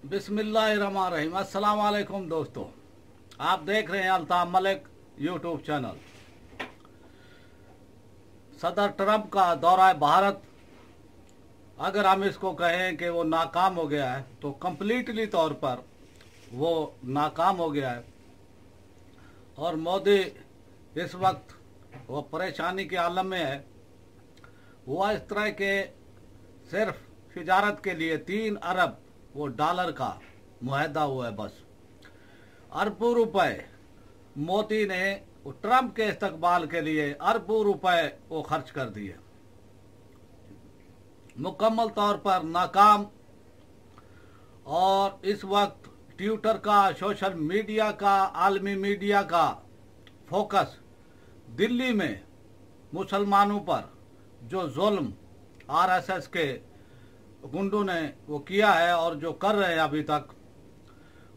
बिस्मिल्लाहिर्रहमानिर्रहीम। अस्सलाम वालेकुम दोस्तों, आप देख रहे हैं अल्ताफ मलिक यूट्यूब चैनल। सदर ट्रंप का दौरा भारत, अगर हम इसको कहें कि वो नाकाम हो गया है तो कम्प्लीटली तौर पर वो नाकाम हो गया है। और मोदी इस वक्त वो परेशानी के आलम में है। वो इस तरह के सिर्फ तिजारत के लिए 3 अरब वो डॉलर का मुआहदा हुआ है। बस अरबों रुपए मोदी ने ट्रंप के इस्तकबाल के लिए अरबों रुपए वो खर्च कर दिए, मुकम्मल तौर पर नाकाम। और इस वक्त ट्विटर का, सोशल मीडिया का, आलमी मीडिया का फोकस दिल्ली में मुसलमानों पर जो जुल्म आरएसएस के गुंडों ने वो किया है और जो कर रहे हैं अभी तक,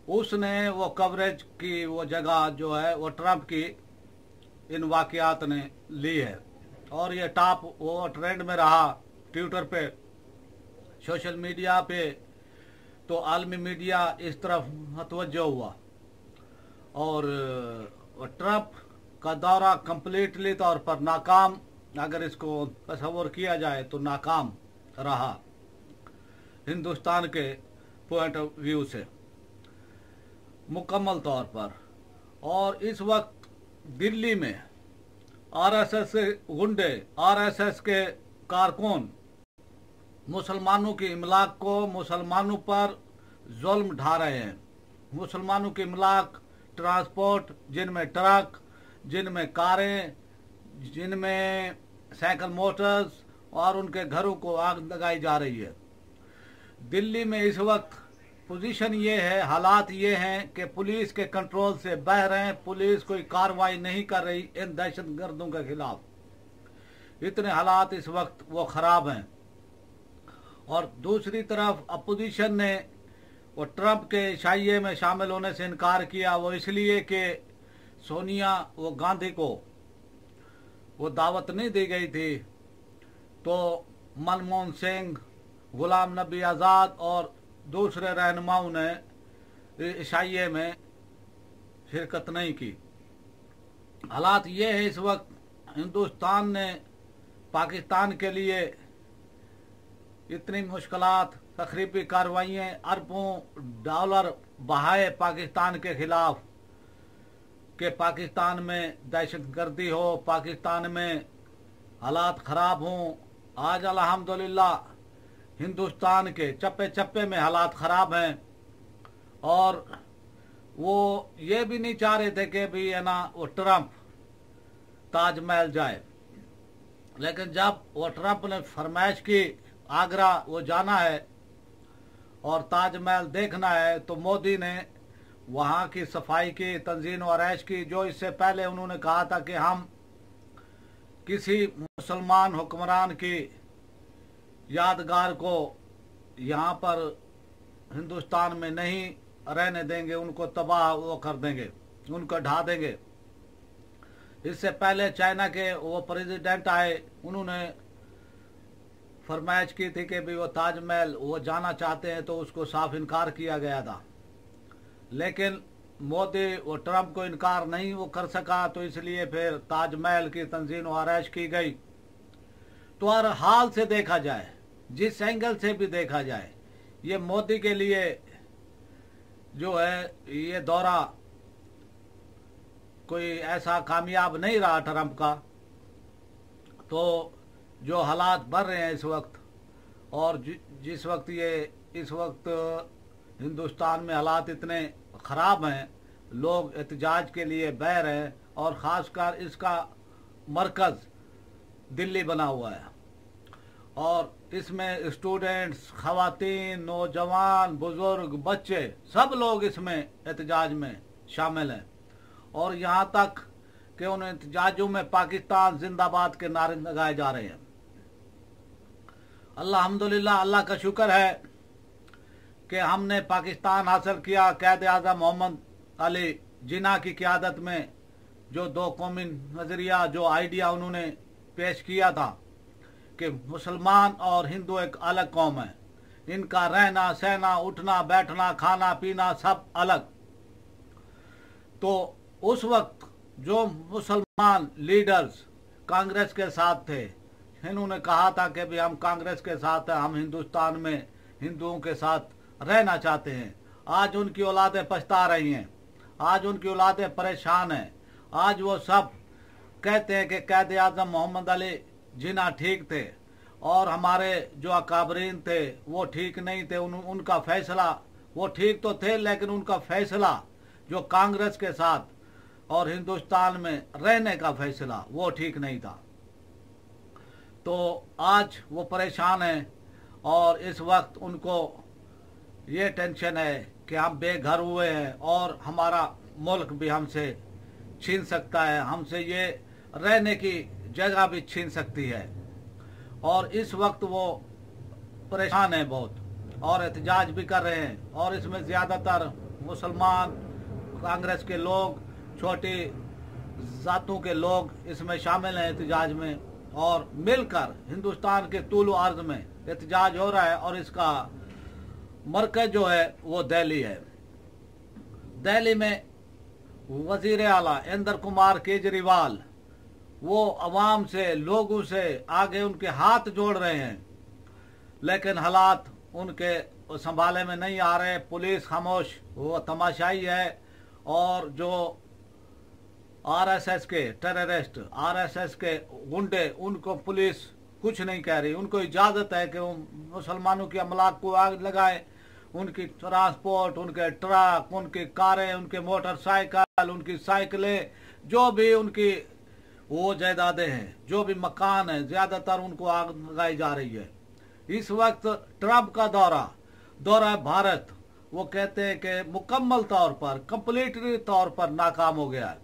उसने वो कवरेज की वो जगह जो है वो ट्रंप की इन वाकयात ने ली है। और ये टॉप वो ट्रेंड में रहा ट्विटर पे, सोशल मीडिया पे। तो आलमी मीडिया इस तरफ मतवज्जो हुआ और ट्रंप का दौरा कम्प्लीटली तौर पर नाकाम, अगर इसको तस्वर किया जाए तो नाकाम रहा हिंदुस्तान के पॉइंट ऑफ व्यू से मुकम्मल तौर पर। और इस वक्त दिल्ली में आरएसएस के गुंडे, आरएसएस के कारकुन मुसलमानों की इमलाक को, मुसलमानों पर जुल्म ढा रहे हैं। मुसलमानों की इमलाक, ट्रांसपोर्ट, जिनमें ट्रक, जिनमें कारें, जिनमें साइकिल मोटर्स, और उनके घरों को आग लगाई जा रही है। दिल्ली में इस वक्त पोजीशन ये है, हालात ये हैं कि पुलिस के कंट्रोल से बह रहे हैं। पुलिस कोई कार्रवाई नहीं कर रही इन दहशतगर्दों के खिलाफ। इतने हालात इस वक्त वो खराब हैं। और दूसरी तरफ अपोजिशन ने वो ट्रंप के इशाइये में शामिल होने से इनकार किया। वो इसलिए कि सोनिया वो गांधी को वो दावत नहीं दी गई थी, तो मनमोहन सिंह, गुलाम नबी आज़ाद और दूसरे रहनुमाओं ने इशाइये में शिरकत नहीं की। हालात ये है इस वक्त हिंदुस्तान ने पाकिस्तान के लिए इतनी मुश्किलात, तकरीबी कार्रवाइयाँ, अरबों डॉलर बहाए पाकिस्तान के खिलाफ कि पाकिस्तान में दहशतगर्दी हो, पाकिस्तान में हालात ख़राब हों। आज अल्हम्दुलिल्लाह हिंदुस्तान के चप्पे चप्पे में हालात ख़राब हैं। और वो ये भी नहीं चाह रहे थे कि भी है ना वो ट्रंप ताजमहल जाए, लेकिन जब वो ट्रंप ने फरमाइश की आगरा वो जाना है और ताजमहल देखना है, तो मोदी ने वहाँ की सफाई की, तंजीम और ऐश की। जो इससे पहले उन्होंने कहा था कि हम किसी मुसलमान हुक्मरान की यादगार को यहाँ पर हिंदुस्तान में नहीं रहने देंगे, उनको तबाह वो कर देंगे, उनको ढा देंगे। इससे पहले चाइना के वो प्रेसिडेंट आए, उन्होंने फरमाइश की थी कि भी वो ताजमहल वो जाना चाहते हैं, तो उसको साफ इनकार किया गया था। लेकिन मोदी वो ट्रंप को इनकार नहीं वो कर सका, तो इसलिए फिर ताजमहल की तंजीम और आरैश की गई। तो हर हाल से देखा जाए, जिस एंगल से भी देखा जाए, ये मोदी के लिए जो है ये दौरा कोई ऐसा कामयाब नहीं रहा ट्रंप का। तो जो हालात बढ़ रहे हैं इस वक्त, और जिस वक्त ये इस वक्त हिंदुस्तान में हालात इतने ख़राब हैं, लोग एहतजाज के लिए बह रहे हैं, और ख़ासकर इसका मरकज़ दिल्ली बना हुआ है। और इसमें स्टूडेंट्स, ख़वातीन, नौजवान, बुज़ुर्ग, बच्चे, सब लोग इसमें एहतजाज में शामिल हैं। और यहाँ तक कि उन एहतजाजों में पाकिस्तान जिंदाबाद के नारे लगाए जा रहे हैं। अल्हम्दुलिल्लाह, अल्लाह का शुक्र है कि हमने पाकिस्तान हासिल किया। क़ायद आज़म मोहम्मद अली जिन्ना की क़यादत में जो 2 कौमी नज़रिया, जो आइडिया उन्होंने पेश किया था कि मुसलमान और हिंदू एक अलग कौम है, इनका रहना सहना, उठना बैठना, खाना पीना सब अलग। तो उस वक्त जो मुसलमान लीडर्स कांग्रेस के साथ थे, इन्होंने कहा था कि भाई हम कांग्रेस के साथ हैं, हम हिंदुस्तान में हिंदुओं के साथ रहना चाहते हैं। आज उनकी औलादें पछता रही हैं, आज उनकी औलादें परेशान हैं। आज वो सब कहते हैं कि कैद आज़म मोहम्मद अली जिन्ना ठीक थे और हमारे जो अकाबरीन थे वो ठीक नहीं थे। उनका फैसला, वो ठीक तो थे लेकिन उनका फैसला जो कांग्रेस के साथ और हिंदुस्तान में रहने का फैसला वो ठीक नहीं था। तो आज वो परेशान हैं और इस वक्त उनको ये टेंशन है कि हम बेघर हुए हैं और हमारा मुल्क भी हमसे छीन सकता है, हमसे ये रहने की जगह भी छीन सकती है। और इस वक्त वो परेशान है बहुत और एहतजाज भी कर रहे हैं। और इसमें ज़्यादातर मुसलमान, कांग्रेस के लोग, छोटी जातों के लोग इसमें शामिल हैं एहतजाज में। और मिलकर हिंदुस्तान के तूल अर्ज में एहतजाज हो रहा है और इसका मरकज जो है वो दिल्ली है। दिल्ली में वजीर आला इंदर कुमार केजरीवाल वो अवाम से, लोगों से आगे उनके हाथ जोड़ रहे हैं, लेकिन हालात उनके संभाले में नहीं आ रहे। पुलिस खामोश, वो तमाशाई है। और जो आरएसएस के टेररिस्ट, आरएसएस के गुंडे, उनको पुलिस कुछ नहीं कह रही। उनको इजाज़त है कि वो मुसलमानों की अमलाक को आग लगाए, उनकी ट्रांसपोर्ट, उनके ट्रक, उनकी कारें, उनके मोटरसाइकिल, उनकी साइकिलें, जो भी उनकी वो जायदादें हैं, जो भी मकान है, ज़्यादातर उनको आग लगाई जा रही है। इस वक्त ट्रंप का दौरा है भारत, वो कहते हैं कि मुकम्मल तौर पर, कंप्लीटली तौर पर नाकाम हो गया है।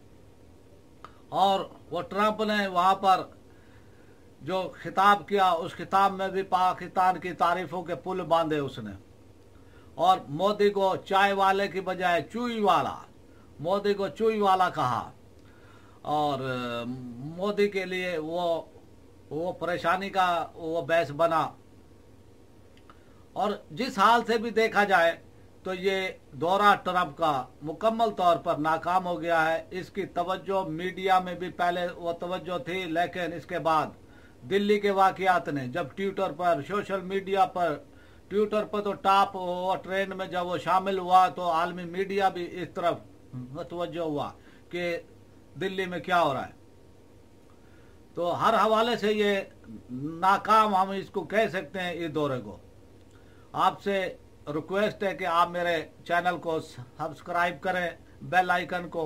और वो ट्रंप ने वहाँ पर जो खिताब किया, उस खिताब में भी पाकिस्तान की तारीफों के पुल बांधे उसने। और मोदी को चाय वाले की बजाय चूई वाला, मोदी को चूई वाला कहा। और मोदी के लिए वो परेशानी का वो बहस बना। और जिस हाल से भी देखा जाए तो ये दौरा ट्रंप का मुकम्मल तौर पर नाकाम हो गया है। इसकी तवज्जो मीडिया में भी पहले वो तवज्जो थी, लेकिन इसके बाद दिल्ली के वाक़यात ने जब ट्विटर पर, सोशल मीडिया पर, ट्विटर पर तो टॉप ट्रेंड में जब वो शामिल हुआ तो आलमी मीडिया भी इस तरफ तवज्जो हुआ कि दिल्ली में क्या हो रहा है। तो हर हवाले से ये नाकाम हम इसको कह सकते हैं इस दौरे को। आपसे रिक्वेस्ट है कि आप मेरे चैनल को सब्सक्राइब करें, बेल आइकन को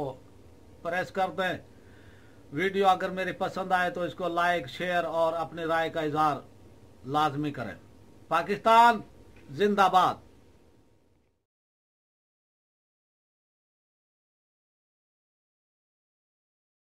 प्रेस कर दें। वीडियो अगर मेरी पसंद आए तो इसको लाइक, शेयर और अपनी राय का इजहार लाजमी करें। पाकिस्तान जिंदाबाद।